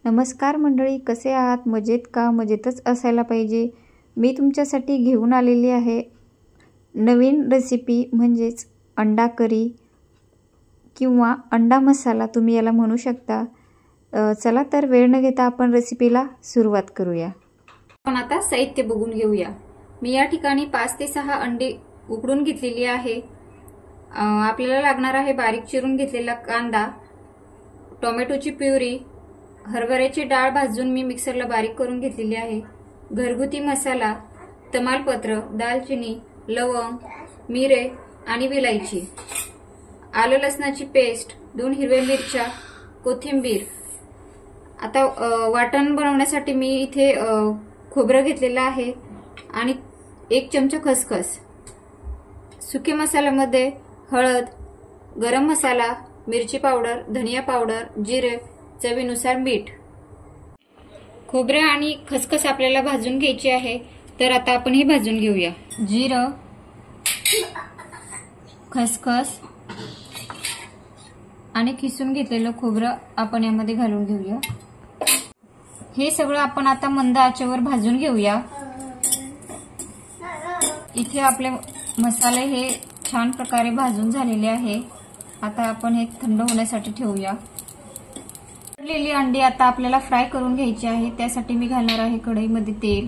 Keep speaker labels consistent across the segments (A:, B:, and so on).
A: नमस्कार मंडळी, कसे आहात? मजेत का? मजेतच असायला पाहिजे. मी तुमच्यासाठी घेऊन आलेली आहे नवीन रेसिपी, म्हणजेच अंडा करी किंवा अंडा मसाला तुम्ही याला म्हणू शकता. चला तर वेळ न घेता आपण रेसिपीला सुरुवात करूया.
B: आपण आता साहित्य बघून घेऊया. मी या ठिकाणी 5 ते 6 अंडे उकडून घेतलेली आहे. आपल्याला लागणार आहे बारीक चिरून घेतलेला कांदा, टोमॅटोची प्युरी, हरभऱ्याची डाळ भाजून मी मिक्सरला बारीक करून घेतलेली आहे, घरगुती मसाला, तमालपत्र, दालचिनी, लवंग, मिरे आणि विलायची, आलं लसणाची पेस्ट, 2 हिरव्या मिरच्या, कोथिंबीर. आता वाटण बनवण्यासाठी मी इथे खोबरं घेतलेलं आहे आणि 1 चमचा खसखस. सुके मसाल्यामध्ये हळद, गरम मसाला, मिरची पावडर, धनिया पावडर, जिरे, चवीनुसार मीठ. खोबरे आणि खसखस आपल्याला भाजून घ्यायची आहे, तर आता आपण हे भाजून घेऊया. जिरं, खसखस आणि किसून घेतलेलं खोबरं आपण यामध्ये घालून घेऊया. हे सगळं आपण आता मंद आचेवर भाजून घेऊया. इथे आपले मसाले हे छान प्रकारे भाजून झालेले आहे. आता आपण हे थंड होण्यासाठी ठेवूया. उकडलेली अंडी आता आपल्याला फ्राय करून घ्यायची आहे. त्यासाठी मी घालणार आहे कढईमध्ये तेल.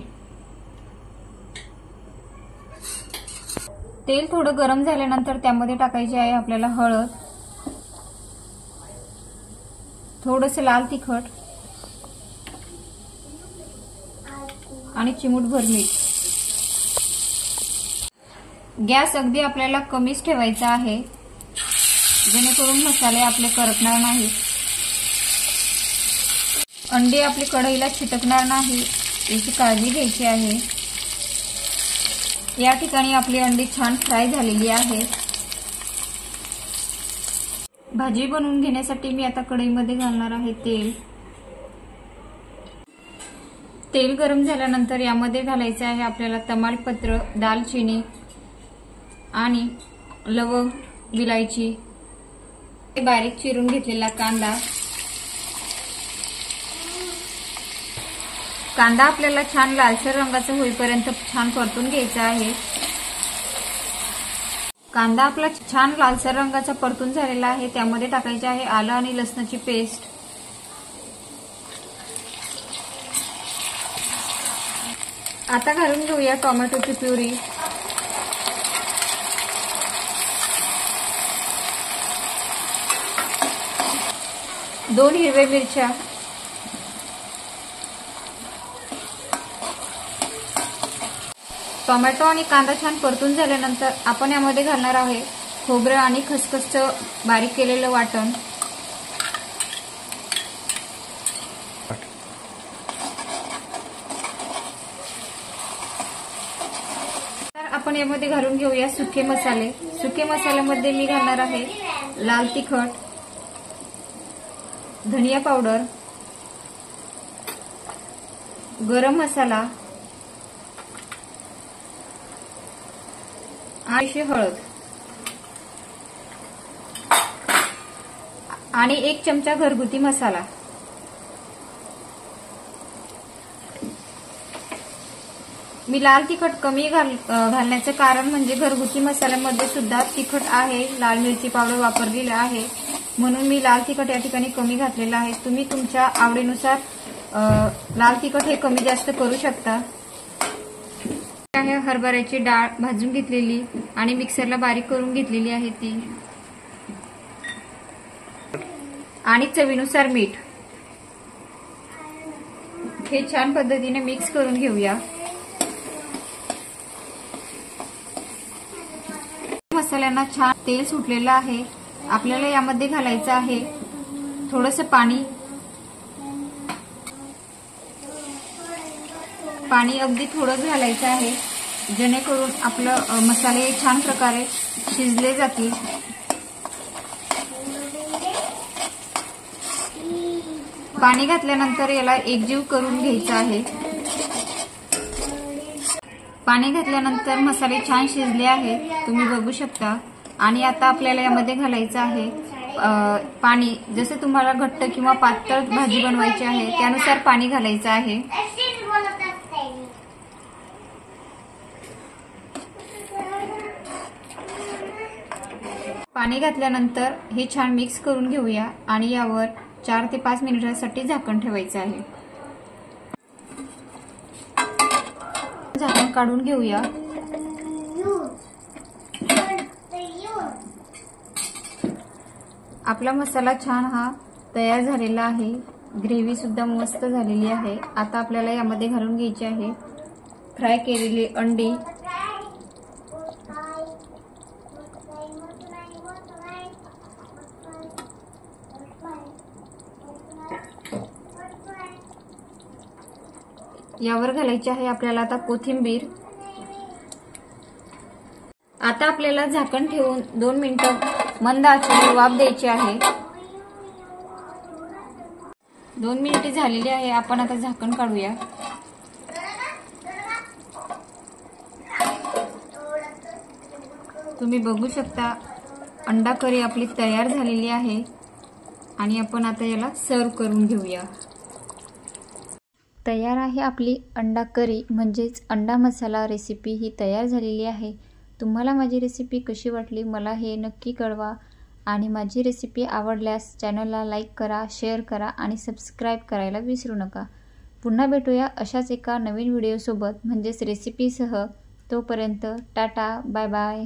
B: तेल थोडं गरम झाल्यानंतर त्यामध्ये टाकायचे आहे आपल्याला हळद, थोडंसं लाल तिखट आणि चिमूटभर मीठ. गॅस अगदी आपल्याला कमीच ठेवायचा आहे, जेणेकरून मसाले आपले करपणार नाहीत, अंडे आपली कढईला चिटकणार नाही याची काळजी घ्यायची आहे. या ठिकाणी आपली अंडी छान फ्राय झालेली आहे. भाजी बनवून घेण्यासाठी मी आता कढईमध्ये घालणार आहे तेल. तेल गरम झाल्यानंतर यामध्ये घालायचं आहे आपल्याला तमालपत्र, दालचिनी आणि लवंग, विलायची, बारीक चिरून घेतलेला कांदा. कांदा आपल्याला छान लालसर रंगाचा होईपर्यंत छान परतून घ्यायचा आहे. कांदा आपला छान लालसर रंगाचा परतून झालेला आहे. त्यामध्ये टाकायचे आहे आलं आणि लसणाची पेस्ट. आता घालून घेऊया टोमॅटोची प्युरी. दोन हिरव्या मिरच्या, टोमॅटो आणि कांदा छान परतून झाल्यानंतर आपण यामध्ये घालणार आहे खोबरं आणि खसखसचं बारीक केलेलं वाटण. तर आपण यामध्ये घालून घेऊया सुके मसाले. सुके मसाल्यामध्ये मी घालणार आहे लाल तिखट, धनिया पावडर, गरम मसाला आणि हळद आणि 1 चमचा घरगुती मसाला. मी लाल तिखट कमी घालण्याचं कारण म्हणजे घरगुती मसाल्यामध्ये सुद्धा तिखट आहे, लाल मिरची पावडर वापरलेली आहे, म्हणून मी लाल तिखट या ठिकाणी कमी घातलेलं आहे. तुम्ही तुमच्या आवडीनुसार लाल तिखट हे कमी जास्त करू शकता. हरभऱ्याची डाळ भाजून घेतलेली आणि मिक्सरला बारीक करून घेतलेली आहे ती, आणि चवीनुसार मीठ. हे छान पद्धतीने मिक्स करून घेऊया. मसाल्यांना छान तेल सुटलेलं आहे. आपल्याला यामध्ये घालायचं आहे थोडंसं पाणी. पाणी अगदी थोडंच घालायचं आहे, जेणेकरून आपलं मसाले छान प्रकारे शिजले जातील. पाणी घातल्यानंतर याला एकजीव करून घ्यायचं आहे. पाणी घातल्यानंतर मसाले छान शिजले आहेत, तुम्ही बघू शकता. आणि आता आपल्याला यामध्ये घालायचं आहे पाणी, जसे तुम्हाला घट्ट किंवा पातळ भाजी बनवायची आहे त्यानुसार पाणी घालायचं आहे. पाणी घातल्यानंतर हे छान मिक्स करून घेऊया आणि यावर 4 ते 5 मिनिटांसाठी झाकण ठेवायचं आहे. झाकण काढून घेऊया. आपला मसाला छान हा तयार झालेला आहे. ग्रेव्ही सुद्धा मस्त झालेली आहे. आता आपल्याला यामध्ये घालून घ्यायची आहे फ्राय केलेली अंडी. यावर घालायची आहे आपल्याला आता कोथिंबीर. आता आपल्याला झाकण ठेवून 2 मिनिटं मंद आचेवर वाफ द्यायची आहे. 2 मिनिटे झालेली आहे. आपण आता झाकण काढूया. तुम्ही बघू शकता अंडा करी आपली तयार झालेली आहे आणि आपण आता याला सर्व करून घेऊया.
A: तयार आहे आपली अंडा करी म्हणजेच अंडा मसाला रेसिपी ही तयार झालेली आहे. तुम्हाला माझी रेसिपी कशी वाटली मला हे नक्की कळवा आणि माझी रेसिपी आवडल्यास चॅनलला लाईक करा, शेअर करा आणि सबस्क्राईब करायला विसरू नका. पुन्हा भेटूया अशाच एका नवीन व्हिडिओसोबत म्हणजेच रेसिपीसह. तोपर्यंत टाटा, बाय बाय.